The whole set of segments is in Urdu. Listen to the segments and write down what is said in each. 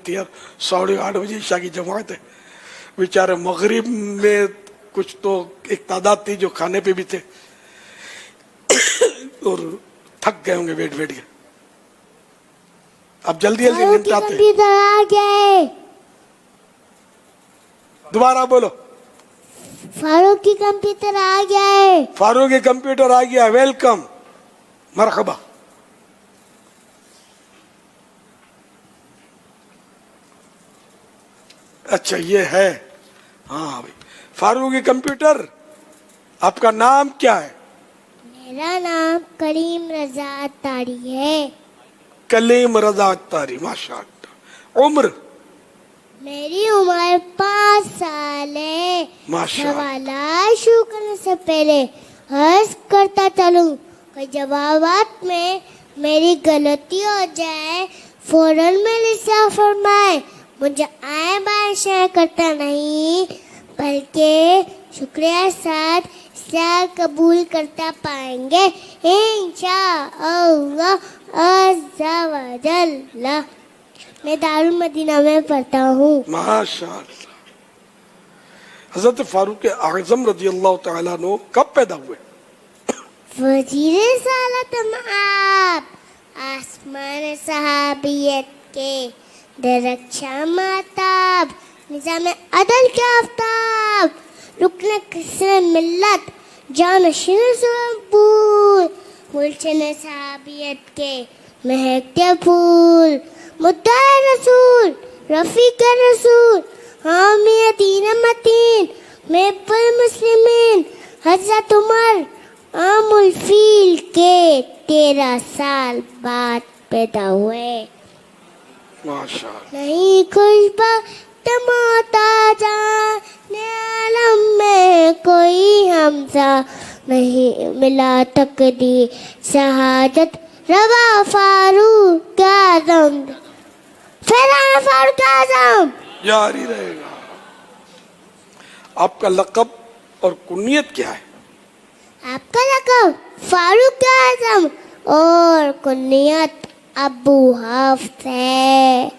تھی اور 8:30 بجے عشاء کی جماعت ہے. بیچارے مغرب میں کچھ تو ایک تعداد تھی جو کھانے پہ بھی تھے اور تھک گئے ہوں گے بیٹھ کے. اب جلدی جلدی نمٹاتے ہیں. کمپیوٹر آ گئے. دوبارہ بولو. فاروق کی کمپیوٹر آ گئے. فاروق کی کمپیوٹر آ گیا. ویلکم، مرحبا. اچھا یہ ہے. ہاں بھائی فاروق کی کمپیوٹر. آپ کا نام کیا ہے؟ میرا نام کریم رضا اتاری ہے. کلیم رضا اتاری. ماشاء اللہ. عمر؟ میری عمر 5 سال ہے. ماشاء اللہ. سوالات شروع کرنے سے پہلے عرض کرتا چلوں کہ جوابات میں میری غلطی ہو جائے فوراً میری اصلاح فرمائے. مجھے آئے بائیں شیئر کرتا نہیں بلکہ شکریہ ساتھ اصلاح قبول کرتا پائیں گے انشاءاللہ عز و جل. میں دارالمدینہ میں پڑھتا ہوں. ماشاء اللہ. حضرت فاروق اعظم رضی اللہ تعالیٰ عنہ کب پیدا ہوئے؟ وزیر رسالت آپ آسمان صحابیت کے درخشاں ماتاب نظام عدل کے آفتاب رکن کسر ملت جانشین سبور ملچن صحابیت کے مہکتے پھول مدعا رسول رفیق رسول حامی دین متین محب المسلمین حضرت عمر عام الفیل کے 13 سال بعد پیدا ہوئے. ماشاء اللہ. نہیں خوشبخت محتاجان عالم میں کوئی حمزہ نہیں ملا تقدیر شہادت روا فاروق اعظم. فیضان فاروق اعظم جاری رہے گا. آپ کا لقب اور کنیت کیا ہے؟ آپ کا لقب فاروق اعظم اور کنیت ابو حفص ہے.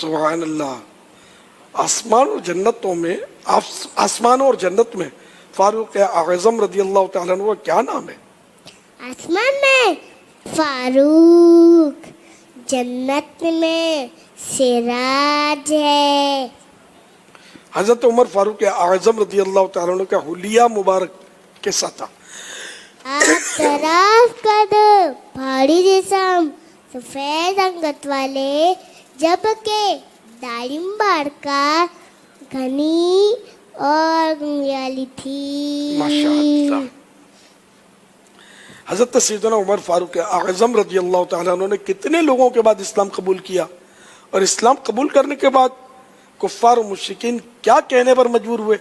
سبحان اللہ. آسمان اور جنتوں میں آسمان اور جنت میں فاروق اعظم رضی اللہ تعالیٰ عنہ کا کیا نام ہے؟ آسمان میں فاروق، جنت میں سراج ہے. حضرت عمر فاروق اعظم رضی اللہ تعالیٰ عنہ کا حلیہ مبارک کیسا تھا؟ آپ طرف کا دو پہاڑی جسم سفید رنگت والے جبکہ داڑھی مبارکہ گھنی اور گنگیالی تھی. ماشاء اللہ. حضرت سیدنا عمر فاروق اعظم رضی اللہ تعالیٰ عنہ نے کتنے لوگوں کے بعد اسلام قبول کیا اور اسلام قبول کرنے کے بعد کفار و مشرکین کیا کہنے پر مجبور ہوئے؟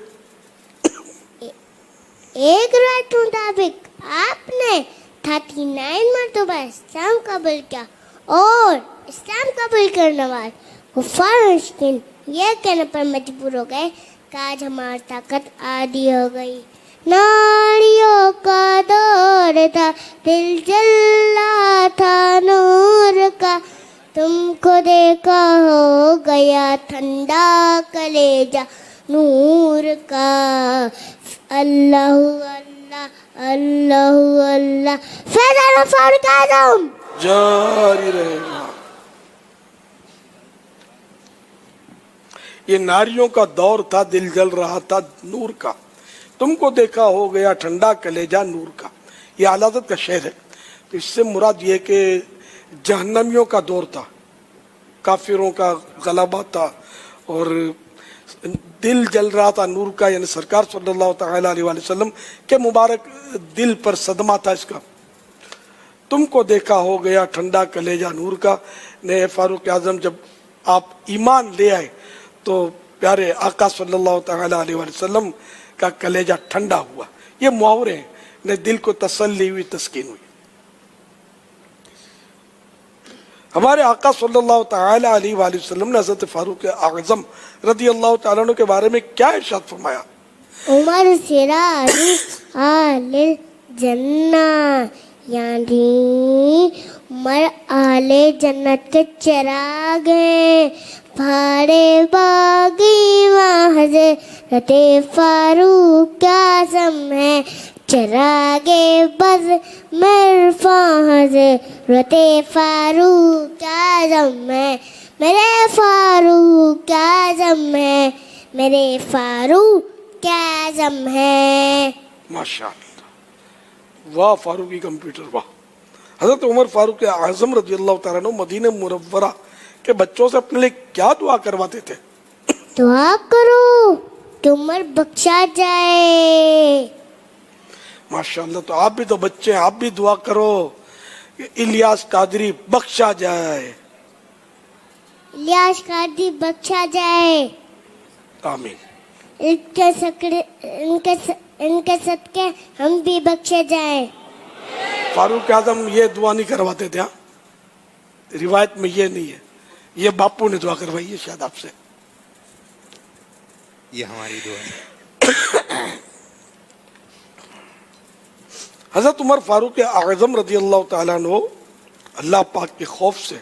ایک روایت مطابق آپ نے 39 مرتبہ اسلام قبول کیا اور اسلام قبول کرنے والے کفار و مشرکین یہ کہنے پر مجبور ہو گئے کہ آج ہماری طاقت آدھی ہو گئی. ناریوں کا دور تھا دل جل رہا تھا نور کا تم کو دیکھا ہو گیا ٹھنڈا کلیجہ نور کا. اللہ اللہ اللہ اللہ. فیضان فاروق اعظم جاری رہے گا. یہ ناریوں کا دور تھا دل جل رہا تھا نور کا تم کو دیکھا ہو گیا ٹھنڈا کلیجہ نور کا. یہ اعلیٰ حضرت کا شعر ہے. تو اس سے مراد یہ کہ جہنمیوں کا دور تھا، کافروں کا غلبہ تھا اور دل جل رہا تھا نور کا، یعنی سرکار صلی اللہ تعالیٰ علیہ وسلم کے مبارک دل پر صدمہ تھا اس کا. تم کو دیکھا ہو گیا ٹھنڈا کلیجہ نور کا. نے فاروق اعظم جب آپ ایمان لے آئے تو پیارے آقا صلی اللہ تعالیٰ علیہ وسلم کا کلیجہ ٹھنڈا ہوا. یہ محاورے ہیں. نے دل کو تسلی ہوئی، تسکین ہوئی. ہمارے آقا صلی اللہ تعالیٰ علیہ وآلہ وسلم نے حضرت فاروق اعظم رضی اللہ تعالیٰ عنہ کے بارے میں کیا ارشاد فرمایا؟ عمر سراج اہل جنہ، یعنی عمر اہل جنت کے چراغ ہیں. پھاڑے باغی وہاں حضرت فاروق اعظم ہے، چراغے بز مرفاں حضرت فاروق اعظم ہے، میرے فاروق اعظم ہے، میرے فاروق اعظم ہے. ماشاء اللہ، واہ فاروقی کمپیوٹر واہ. حضرت عمر فاروق اعظم رضی اللہ تعالیٰ عنہ مدینہ منورہ کے بچوں سے اپنے لیے کیا دعا کرواتے تھے؟ دعا کرو کہ عمر بخشا جائے. ماشاء اللہ، تو آپ بھی تو بچے ہیں، آپ بھی دعا کرو کہ الیاس قادری بخشا جائے. الیاس قادری بخشا جائے. آمین. ان کے صدقے ہم بھی بخشے جائیں. فاروق اعظم یہ دعا نہیں کرواتے تھے، ہاں روایت میں یہ نہیں ہے، یہ باپو نے دعا کروائی ہے شاید آپ سے. یہ ہماری دعا ہے. حضرت عمر فاروق اعظم رضی اللہ تعالیٰ عنہ اللہ پاک کے خوف سے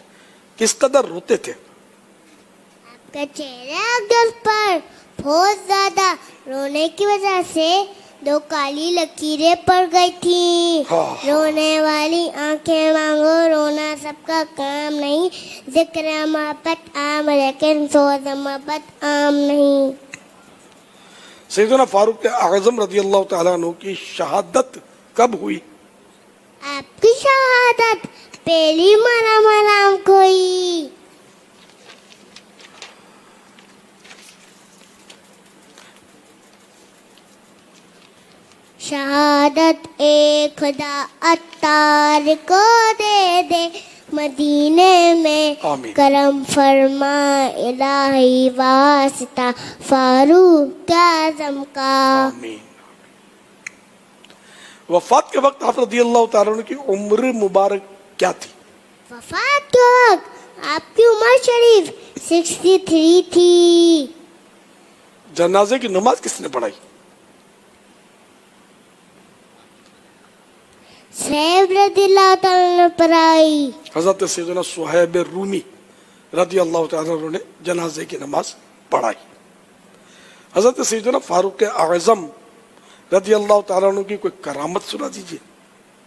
کس قدر روتے تھے؟ آپ کا چہرہ افضل پر بہت زیادہ رونے کی وجہ سے 2 کالی لکیریں پڑ گئی تھی. رونے والی آنکھیں مانگو، رونا سب کا کام نہیں. ذکر محبت عام لیکن سوز محبت عام نہیں. سیدنا فاروق اعظم رضی اللہ تعالیٰ عنہ کی شہادت کب ہوئی؟ آپ کی شہادت پہلی مرام کو ہوئی. شہادت ایک خدا عطار کو دے دے، مدینے میں آمین. کرم فرما الہی واسطہ فاروق اعظم کا. آمین. وفات کے وقت آپ رضی اللہ تعالیٰ عنہ کی عمر مبارک کیا تھی؟ وفات کے وقت آپ کی عمر شریف 63 تھی. جنازے کی نماز کس نے پڑھائی؟ صحیب رضی اللہ تعالیٰ نے پڑھائی. حضرت سیدنا صہیب رومی رضی اللہ تعالیٰ عنہ نے جنازے کی نماز پڑھائی. حضرت سیدنا فاروق اعظم رضی اللہ تعالیٰ عنہ کی کوئی کرامت سنا دیجیے.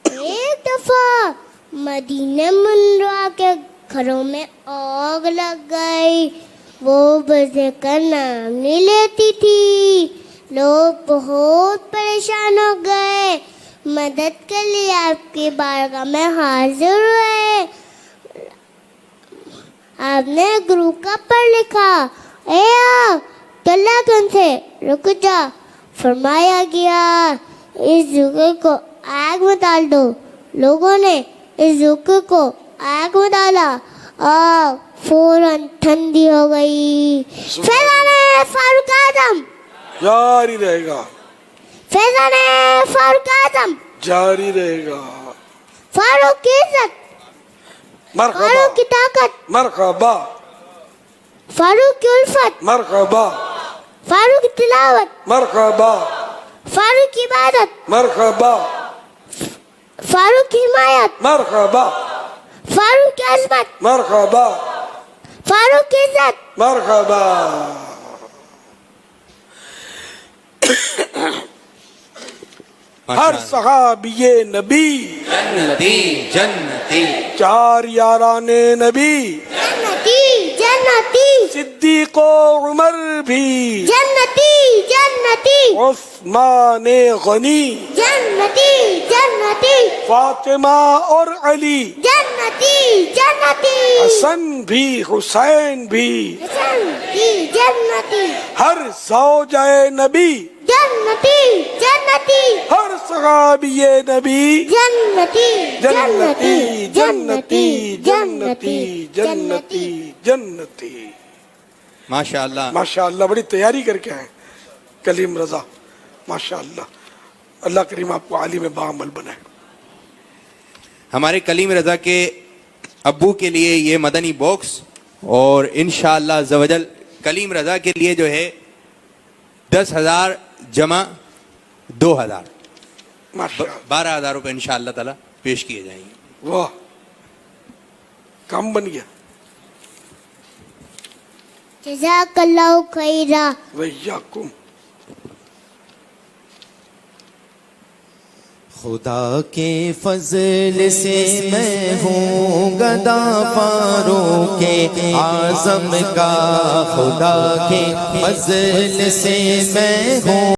ایک دفعہ مدینہ منورہ کے گھروں میں آگ لگ گئی. وہ بجے کا نام نہیں لیتی تھی. لوگ بہت پریشان ہو گئے. مدد کے لیے آپ کی بارگاہ میں حاضر ہوئے. آپ نے گرو کا پر لکھا، اے آگ چلا کن سے رک جا. فرمایا گیا اس جھوکے کو آگ میں ڈال دو. لوگوں نے اس جھوکے کو آگ میں ڈالا. آگ فوراً ٹھنڈی ہو گئی. فیضان فاروق اعظم جاری رہے گا، فیضان فاروق اعظم جاری رہے گا. فاروق کی عزت، مرحبا فاروق کی طاقت، مرحبا فاروق کی الفت، مرحبا فاروق کی تلاوت، مرحبا فاروق کی عبادت، مرحبا فاروق کی حمایت، مرحبا فاروق کی عظمت، مرحبا فاروق کی عزت. مرحبا. ہر صحابی نبی جنتی جنتی، 4 یاران نبی، جنتی جنتی صدیق و عمر بھی، جنتی جنتی عثمان غنی، جنتی جنتی فاطمہ اور علی، جنتی جنتی حسن بھی حسین بھی، جنتی جنتی ہر زوجہ نبی، جنتی جنتی ہر صحابی نبی، جنتی جنتی جنتی جنتی جنتی جنتی. ماشاء اللہ. ماشاء اللہ، بڑی تیاری کر کے آئے کلیم رضا. ماشاء اللہ، اللہ کریم آپ کو عالم باعمل بنائے. ہمارے کلیم رضا کے ابو کے لیے یہ مدنی باکس، اور انشاءاللہ عزوجل کلیم رضا کے لیے جو ہے 10,000 جمع 2,000 ماشاء اللہ، 12,000 روپے انشاءاللہ تعالی پیش کیے جائیں گے. واہ، کام بن گیا. جزاک اللہ خیرا. ویاکم. خدا کے فضل سے میں ہوں گدا فاروق اعظم کا، خدا کے فضل سے میں ہوں